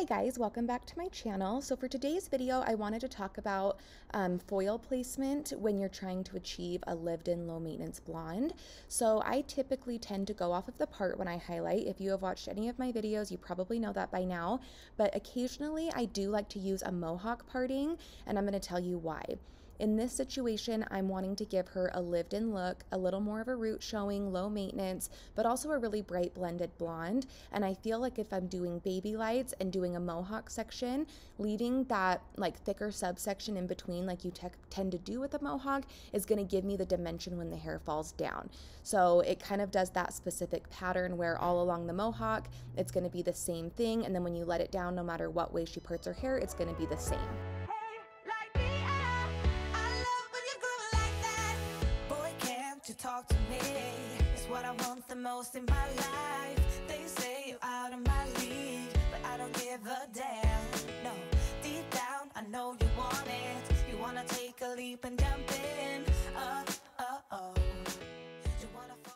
guys, welcome back to my channel. So for today's video, I wanted to talk about foil placement when you're trying to achieve a lived-in low maintenance blonde. So I typically tend to go off of the part when I highlight. If you have watched any of my videos, you probably know that by now, but occasionally I do like to use a Mohawk parting, and I'm going to tell you why. In this situation, I'm wanting to give her a lived-in look, a little more of a root showing, low maintenance, but also a really bright blended blonde. And I feel like if I'm doing baby lights and doing a Mohawk section, leaving that like thicker subsection in between like you tend to do with a Mohawk is going to give me the dimension when the hair falls down. So it kind of does that specific pattern where all along the Mohawk, it's going to be the same thing. And then when you let it down, no matter what way she parts her hair, it's going to be the same. Talk to me, it's what I want the most in my life. They say you're out of my league, but I don't give a damn. No, deep down, I know you want it. You wanna take a leap and jump in. You wanna fall.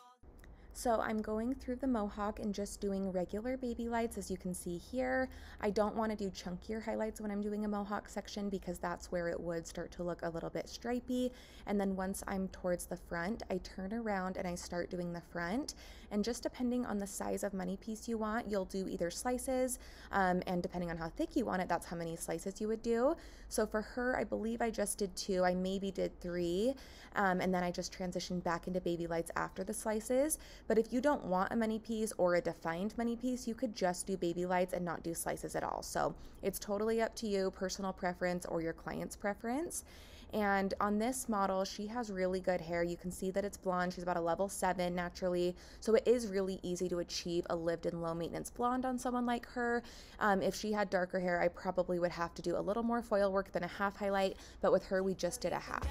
So I'm going through the Mohawk and just doing regular baby lights, as you can see here. I don't want to do chunkier highlights when I'm doing a Mohawk section because that's where it would start to look a little bit stripy. And then once I'm towards the front, I turn around and I start doing the front. And just depending on the size of money piece you want, you'll do either slices, and depending on how thick you want it, that's how many slices you would do. So for her, I believe I just did 2, I maybe did 3, and then I just transitioned back into baby lights after the slices. But if you don't want a money piece or a defined money piece, you could just do baby lights and not do slices at all. So it's totally up to you, personal preference or your client's preference. And on this model, she has really good hair. You can see that it's blonde. She's about a level 7 naturally. So it is really easy to achieve a lived-in low maintenance blonde on someone like her. If she had darker hair, I probably would have to do a little more foil work than a half highlight, but with her, we just did a half.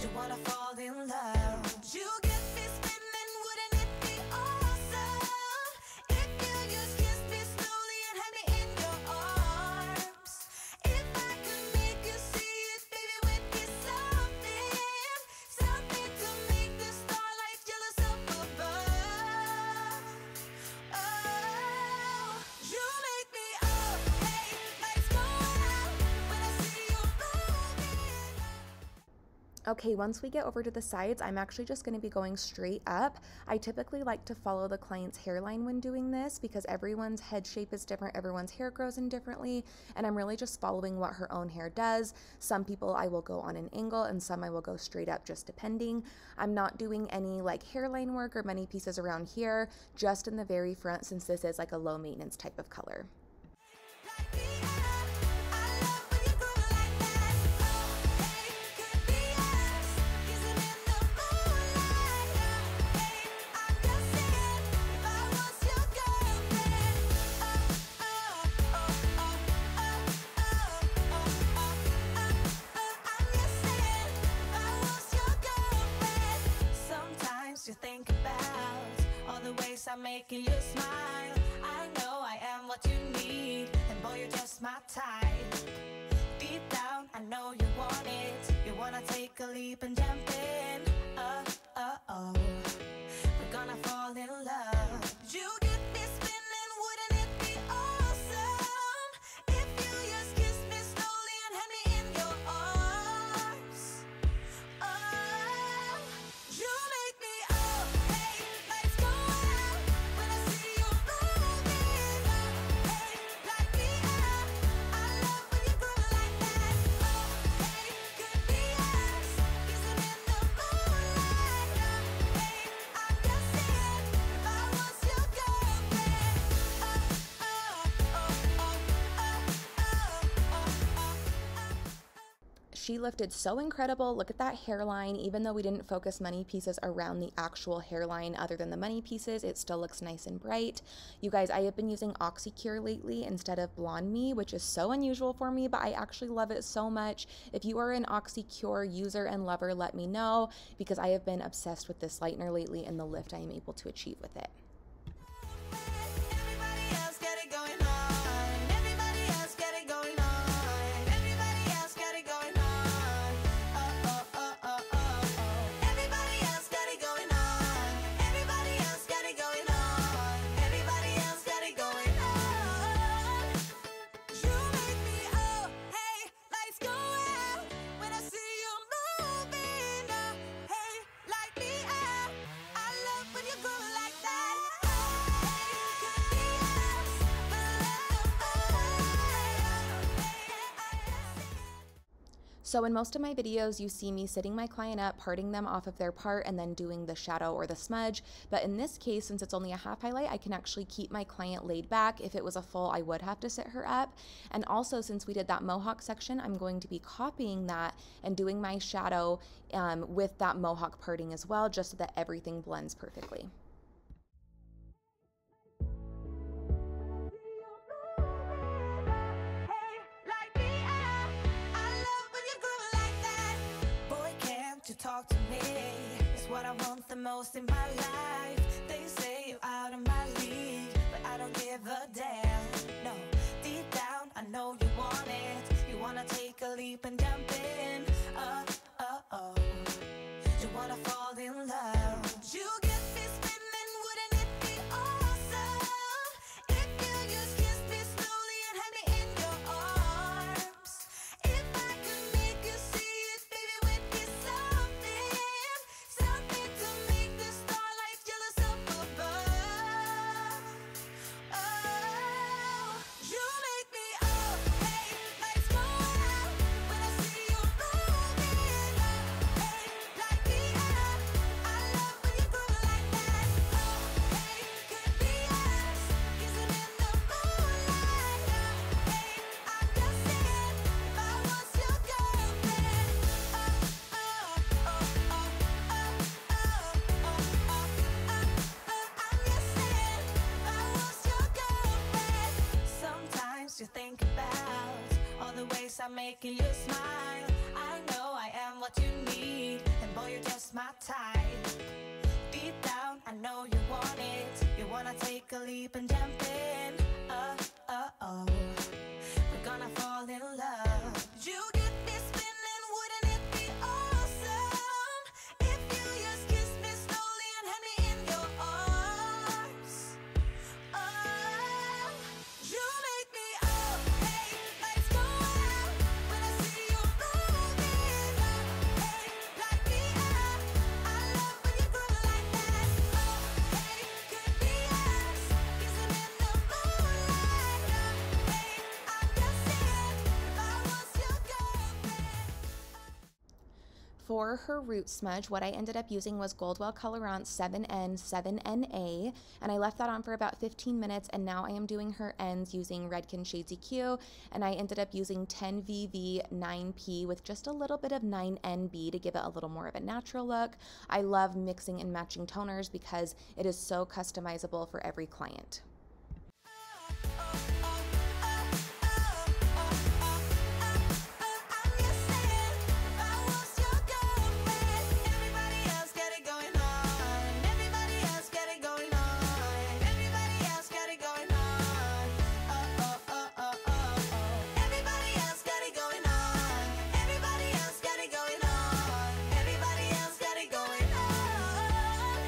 You wanna fall in love. You get me spinning, wouldn't it be awesome if you just kiss me slowly and had me in your arms? If I could make you see it, baby, we'd be something to make the starlight jealous up above. Oh, you make me up, hey, lights go out when I see you moving. Okay, once we get over to the sides, I'm actually just going to be going straight up. I typically like to follow the client's hairline when doing this because everyone's head shape is different, everyone's hair grows in differently, and I'm really just following what her own hair does. Some people I will go on an angle and some I will go straight up, just depending. I'm not doing any like hairline work or many pieces around here, just in the very front since this is like a low maintenance type of color. You think about all the ways I'm making you smile. I know I am what you need, and boy, you're just my type. Deep down, I know you want it. You wanna take a leap and jump in. We're gonna fall in love. You get me spinning, wouldn't it be awesome if you just kiss me slowly and had me in your arms? Oh, you make me up, hey, lights go out when I see you moving. Hey, light me up, I love when you go like that. Oh, hey, could be us, kissing in the moonlight. Hey, I'm guessing if I was your girlfriend. She lifted so incredible. Look at that hairline. Even though we didn't focus money pieces around the actual hairline other than the money pieces, it still looks nice and bright. You guys, I have been using Oxycur lately instead of Blonde Me, which is so unusual for me, but I actually love it so much. If you are an Oxycur user and lover, let me know because I have been obsessed with this lightener lately and the lift I am able to achieve with it. Everybody else got it going on. Everybody else got it going on. Everybody else got it going on. Everybody else got it going on. Everybody else got it going on. Everybody else got it So in most of my videos, you see me sitting my client up, parting them off of their part, and then doing the shadow or the smudge. But in this case, since it's only a half highlight, I can actually keep my client laid back. If it was a full, I would have to sit her up. And also, since we did that Mohawk section, I'm going to be copying that and doing my shadow with that Mohawk parting as well, just so that everything blends perfectly. Talk to me, it's what I want the most in my life. They say you're out of my league, but I don't give a damn. No, deep down, I know you want it. You wanna take a leap and jump in. You wanna fall in love. You get me spinning, wouldn't it be awesome if you just kiss me slowly and had me in your arms? If I could make you see it, baby, with me something to make the starlight jealous up above. Oh, you make me up, hey, lights go out when I see you moving up, hey, light me up. I love when you groove like that. Oh, hey, could be us kissing in the moonlight. Hey, I'm just saying, if I was your girlfriend. I'm just saying, if I was your girlfriend. Sometimes you think about all the ways I'm making you smile. I know I am what you need, and boy, you're just my type. Deep down, I know you want it. You wanna take a leap and jump in. We're gonna fall in love. You get me spinning, wouldn't it be awesome if you just kiss me slowly and had me in your arms? Oh, you make me up, hey, lights go out when I see you moving up, hey, light me up. I love when you groove like that. Oh, hey, could be us kissing in the moonlight. Hey, I'm just saying, if I was your girlfriend. For her root smudge, what I ended up using was Goldwell Colorance 7N 7NA, and I left that on for about 15 minutes, and now I am doing her ends using Redken Shades EQ, and I ended up using 10VV 9P with just a little bit of 9NB to give it a little more of a natural look. I love mixing and matching toners because it is so customizable for every client. I'm just saying, if I was your girlfriend. Everybody else got it going on. Everybody else got it going on. Everybody else got it going on. Everybody else got it going on. Everybody else got it going on. Everybody else got it going on.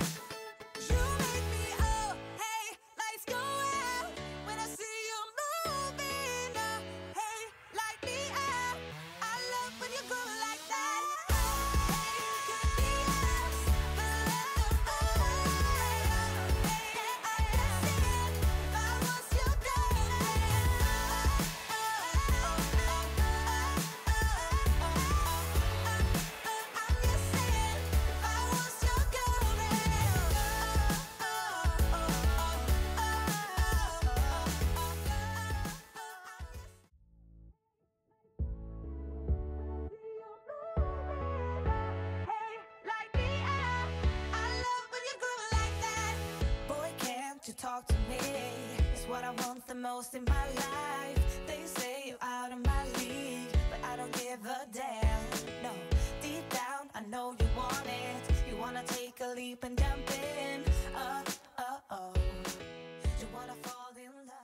You make me up, hey, lights go out when I see you moving up, hey, light me up. I love when you groove like that. Hey, could be us, but I'm just saying, if I was your girlfriend. I'm just saying, if I was your Hey, light me up. I love when you groove like that. Boy, can't you talk to me? It's what I want the most in my life. They say you're out of my league, but I don't give a damn. No, deep down, I know you want it. You wanna take a leap and jump in. You wanna fall in love.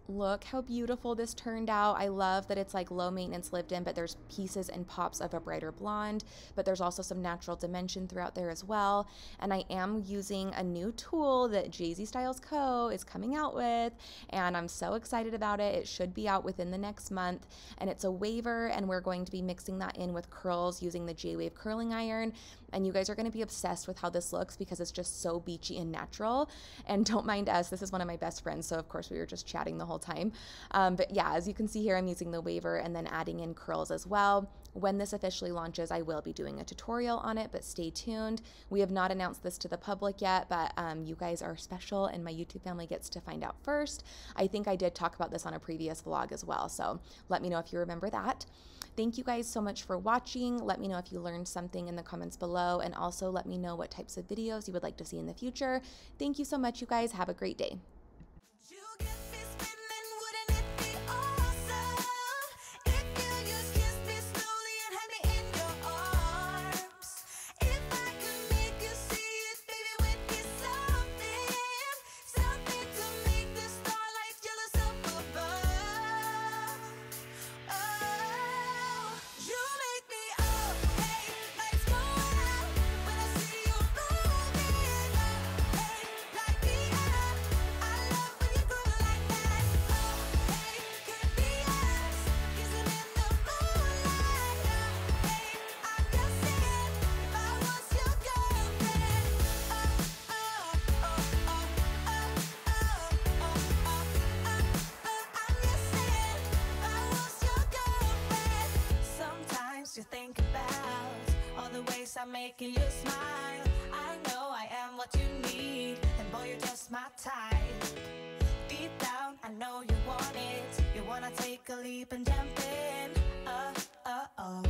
Look how beautiful this turned out. I love that it's like low maintenance lived in, but there's pieces and pops of a brighter blonde, but there's also some natural dimension throughout there as well. And I am using a new tool that Jessi Styles Co. is coming out with, and I'm so excited about it. It should be out within the next month, and it's a waver, and we're going to be mixing that in with curls using the J-Wave curling iron. And you guys are going to be obsessed with how this looks because it's just so beachy and natural. And don't mind us, this is one of my best friends, so of course we were just chatting the whole time. time. But yeah, as you can see here, I'm using the waver and then adding in curls as well. When this officially launches, I will be doing a tutorial on it, but stay tuned. We have not announced this to the public yet, but you guys are special and my YouTube family gets to find out first. I think I did talk about this on a previous vlog as well, so let me know if you remember that. Thank you guys so much for watching. Let me know if you learned something in the comments below, and also let me know what types of videos you would like to see in the future. Thank you so much, you guys. Have a great day. You get me spinning, wouldn't it be awesome if you just kissed me slowly and had me in your arms? If I could make you see it, baby, would be something, something to make the starlight jealous up above. Oh, you make me hey, lights go out when I see you moving hey, light me up. I love when you go like that. Hey, could be us kissing in the moonlight. Hey, I'm just saying if I was your girlfriend. I'm just saying if I was your girlfriend. Sometimes you think about all the ways I'm making you smile. I know I am what you need, and boy, you're just my type. Deep down, I know you want it. You wanna take a leap and jump in. Oh.